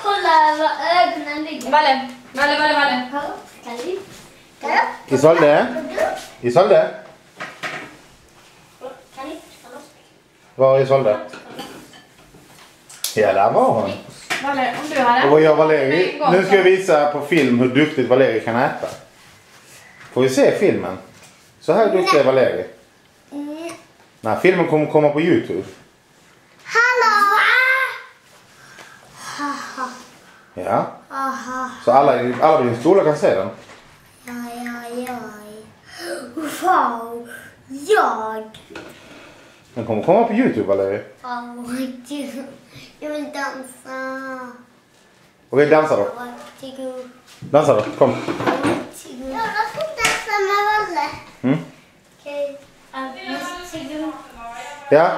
Kolla vad ögonen ligger. Valle. Isolde? Var är Isolde? Ja, där var hon. Valle, om du hade. Och vad gör Valeri? Nu ska jag visa på film hur duktigt Valeri kan äta. Får vi se filmen? Så här duktig är Valeri. Nej, filmen kommer komma på YouTube. Hallå! Ja. Så alla i din skola kan se den. Wow! Den kommer komma på YouTube, Valeri. Jag vill dansa. Okej, dansa då. Dansa då, kom. Jag ska dansa med Valle. Okej. Ja.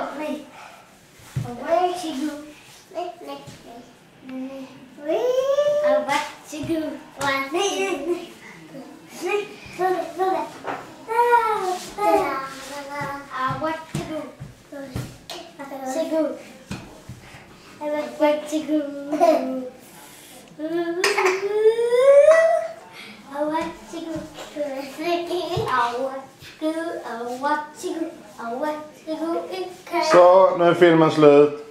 Så, nu är filmen slut.